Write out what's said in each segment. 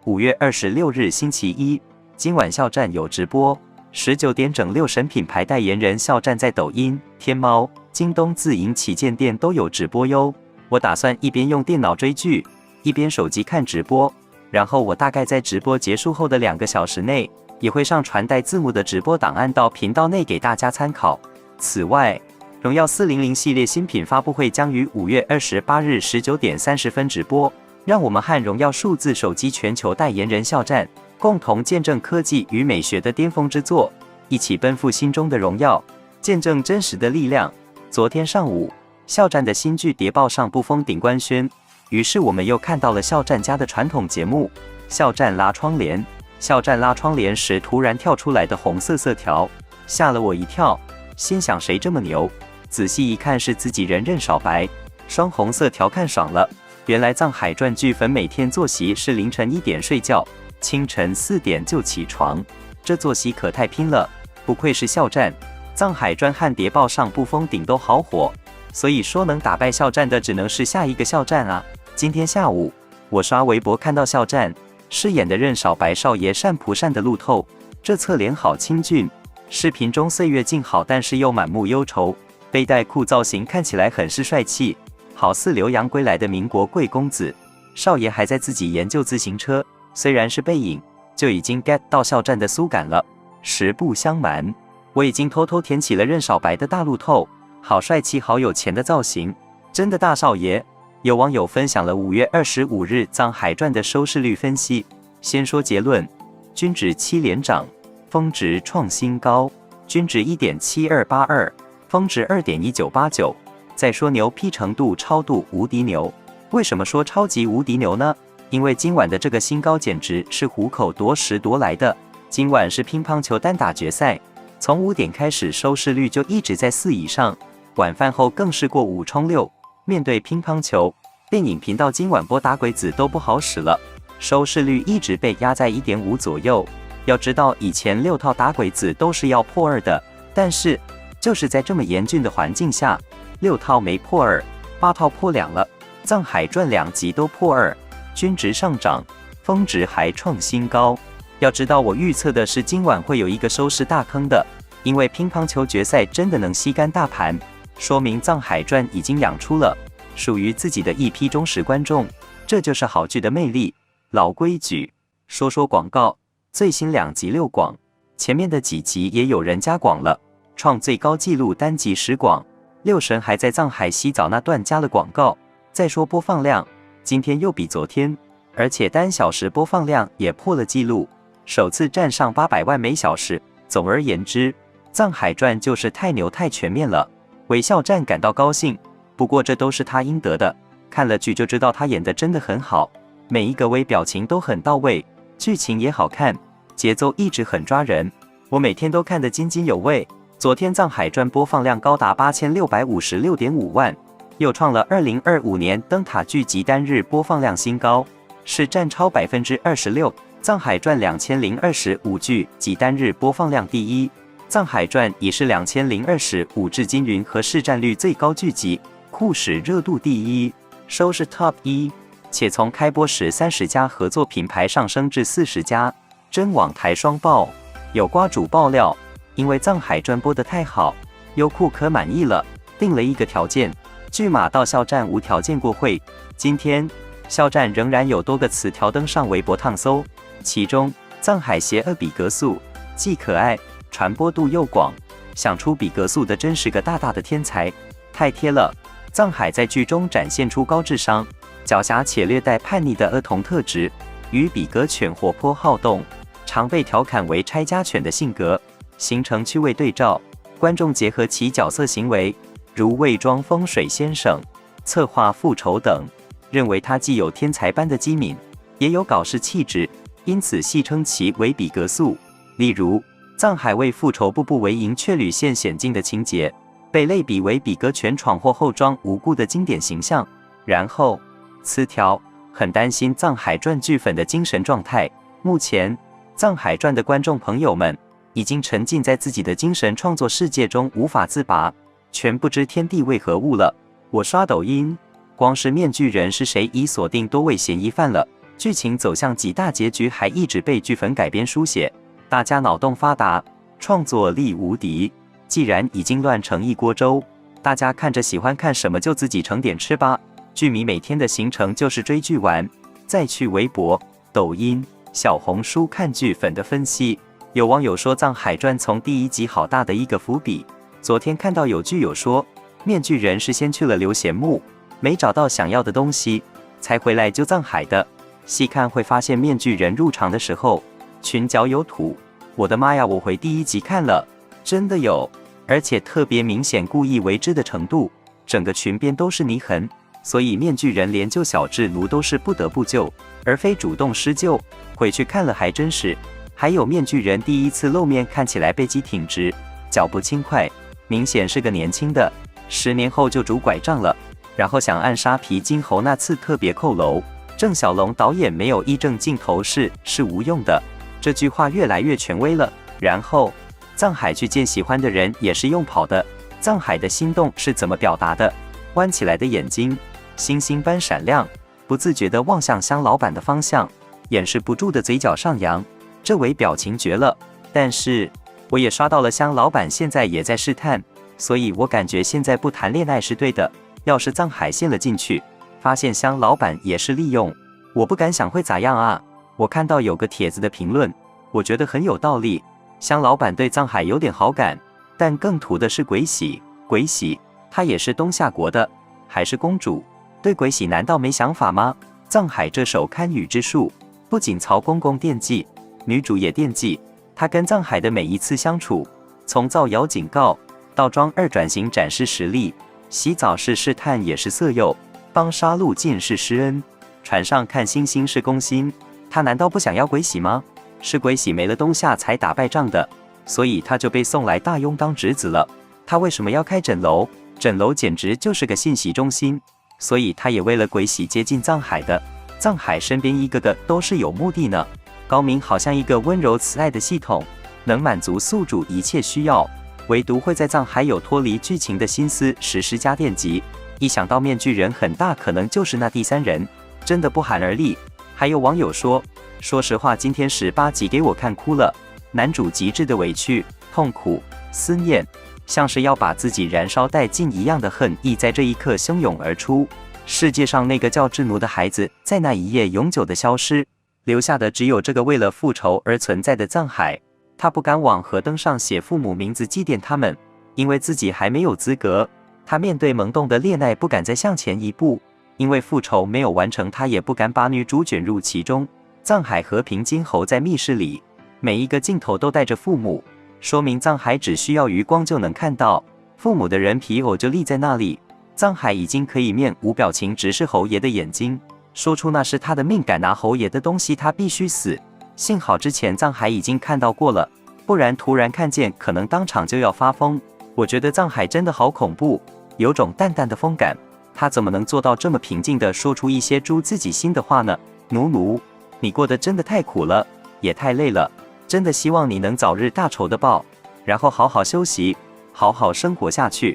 5月26日星期一，今晚校站有直播，19点整6神品牌代言人校站在抖音、天猫、京东自营旗舰店都有直播哟。我打算一边用电脑追剧，一边手机看直播，然后我大概在直播结束后的2个小时内，也会上传带字幕的直播档案到频道内给大家参考。此外，荣耀400系列新品发布会将于5月28日19点30分直播。让我们和荣耀数字手机全球代言人校站共同见证科技与美学的巅峰之作，一起奔赴心中的荣耀，见证真实的力量。昨天上午，校站的新剧谍报上不封顶官宣，于是我们又看到了校站家的传统节目——校站拉窗帘。校站拉窗帘时突然跳出来的红色色条，吓了我一跳，心想谁这么牛？仔细一看是自己人任少白，双红色条看爽了。原来藏海传剧粉每天作息是凌晨1点睡觉，清晨4点就起床，这作息可太拼了，不愧是校站。藏海传和谍报上不封顶都好火，所以说能打败校站的只能是下一个校站啊。今天下午，我刷微博看到校站饰演的任少白少爷善蒲善的路透，这侧脸好清俊，视频中岁月静好，但是又满目忧愁，背带裤造型看起来很是帅气。好似留洋归来的民国贵公子，少爷还在自己研究自行车，虽然是背影，就已经 get 到校站的苏感了。实不相瞒，我已经偷偷填起了任少白的大路透，好帅气，好有钱的造型，真的大少爷。有网友分享了5月25日藏海传的收视率分析，先说结论：均值7连涨，峰值创新高，均值1.7282，峰值2.1989。再说牛批程度超度无敌牛，为什么说超级无敌牛呢？因为今晚的这个新高简直是虎口夺食夺来的。今晚是乒乓球单打决赛，从5点开始收视率就一直在4以上，晚饭后更是过5冲6。面对乒乓球，电影频道今晚播打鬼子都不好使了，收视率一直被压在 1.5 左右。要知道以前6套打鬼子都是要破2的，但是就是在这么严峻的环境下，6套没破2，8套破2了。藏海传2集都破2，均值上涨，峰值还创新高。要知道我预测的是今晚会有一个收视大坑的，因为乒乓球决赛真的能吸干大盘，说明藏海传已经养出了属于自己的一批忠实观众，这就是好剧的魅力。老规矩，说说广告，最新2集6广，前面的几集也有人加广了，创最高纪录单集10广。六神还在藏海洗澡那段加了广告。再说播放量，今天又比昨天，而且单小时播放量也破了纪录，首次站上800万每小时。总而言之，藏海传就是太牛太全面了，为校站感到高兴。不过这都是他应得的，看了剧就知道他演得真的很好，每一个微表情都很到位，剧情也好看，节奏一直很抓人，我每天都看得津津有味。昨天藏海传播放量高达8656.5万，又创了2025年灯塔剧集单日播放量新高，是占超26%。藏海传2025剧集单日播放量第一，藏海传已是2025至今云和市占率最高剧集，酷使热度第一，收视 Top 1，且从开播时30家合作品牌上升至40家，真网台双爆。有瓜主爆料，因为藏海传播得太好，优酷可满意了，定了一个条件，剧码到校站无条件过会。今天校站仍然有多个词条登上微博烫搜，其中藏海邪恶比格素既可爱，传播度又广，想出比格素的真是个大大的天才，太贴了。藏海在剧中展现出高智商、狡黠且略带叛逆的儿童特质，与比格犬活泼好动，常被调侃为拆家犬的性格，形成趣味对照。观众结合其角色行为，如伪装风水先生、策划复仇等，认为他既有天才般的机敏，也有搞事气质，因此戏称其为比格素。例如，藏海为复仇步步为营却屡陷险境的情节，被类比为比格犬闯祸后装无辜的经典形象。然后，词条很担心藏海传剧粉的精神状态。目前，藏海传的观众朋友们已经沉浸在自己的精神创作世界中无法自拔，全不知天地为何物了。我刷抖音，光是面具人是谁已锁定多位嫌疑犯了，剧情走向极大结局还一直被剧粉改编书写，大家脑洞发达，创作力无敌。既然已经乱成一锅粥，大家看着喜欢看什么就自己盛点吃吧。剧迷每天的行程就是追剧玩，再去微博、抖音、小红书看剧粉的分析。有网友说《藏海传》从第1集好大的一个伏笔。昨天看到有剧友说，面具人是先去了刘贤墓，没找到想要的东西，才回来救藏海的。细看会发现面具人入场的时候，裙角有土。我的妈呀！我回第1集看了，真的有，而且特别明显，故意为之的程度，整个裙边都是泥痕。所以面具人连救小智奴都是不得不救，而非主动施救。回去看了还真是。还有面具人第1次露面，看起来背肌挺直，脚步轻快，明显是个年轻的。10年后就拄拐杖了，然后想暗杀皮金猴那次特别扣楼。郑晓龙导演没有议政镜头是无用的，这句话越来越权威了。然后藏海去见喜欢的人也是用跑的。藏海的心动是怎么表达的？弯起来的眼睛，星星般闪亮，不自觉地望向香老板的方向，掩饰不住的嘴角上扬，这微表情绝了。但是我也刷到了香老板现在也在试探，所以我感觉现在不谈恋爱是对的。要是藏海陷了进去，发现香老板也是利用，我不敢想会咋样啊。我看到有个帖子的评论，我觉得很有道理。香老板对藏海有点好感，但更图的是鬼喜。鬼喜她也是东夏国的，还是公主，对鬼喜难道没想法吗？藏海这手堪舆之术，不仅曹公公惦记，女主也惦记。她跟藏海的每一次相处，从造谣警告到装2转型展示实力，洗澡是试探也是色诱，帮杀戮尽是施恩，船上看星星是攻心。他难道不想要鬼喜吗？是鬼喜没了东夏才打败仗的，所以他就被送来大庸当侄子了。他为什么要开诊楼？诊楼简直就是个信息中心，所以他也为了鬼喜接近藏海的。藏海身边一个个都是有目的呢，高明好像一个温柔慈爱的系统，能满足宿主一切需要，唯独会在藏海有脱离剧情的心思时施加电击。一想到面具人很大可能就是那第3人，真的不寒而栗。还有网友说，说实话今天18集给我看哭了，男主极致的委屈、痛苦、思念，像是要把自己燃烧殆尽一样的恨意在这一刻汹涌而出。世界上那个叫智奴的孩子在那一夜永久的消失，留下的只有这个为了复仇而存在的藏海。他不敢往河灯上写父母名字祭奠他们，因为自己还没有资格。他面对萌动的恋爱不敢再向前一步，因为复仇没有完成，他也不敢把女主卷入其中。藏海和平金猴在密室里，每一个镜头都带着父母，说明藏海只需要余光就能看到父母的人皮偶就立在那里。藏海已经可以面无表情直视侯爷的眼睛，说出那是他的命，敢拿侯爷的东西他必须死。幸好之前藏海已经看到过了，不然突然看见可能当场就要发疯。我觉得藏海真的好恐怖，有种淡淡的疯感。他怎么能做到这么平静地说出一些诛自己心的话呢？奴奴，你过得真的太苦了，也太累了，真的希望你能早日大仇的报，然后好好休息，好好生活下去。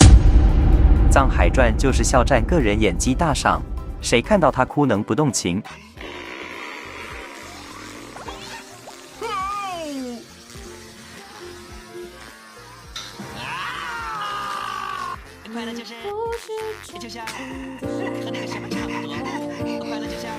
藏海传就是肖战个人演技大赏，谁看到他哭能不动情？快乐就是，就像和那个什么差不多，快乐就像。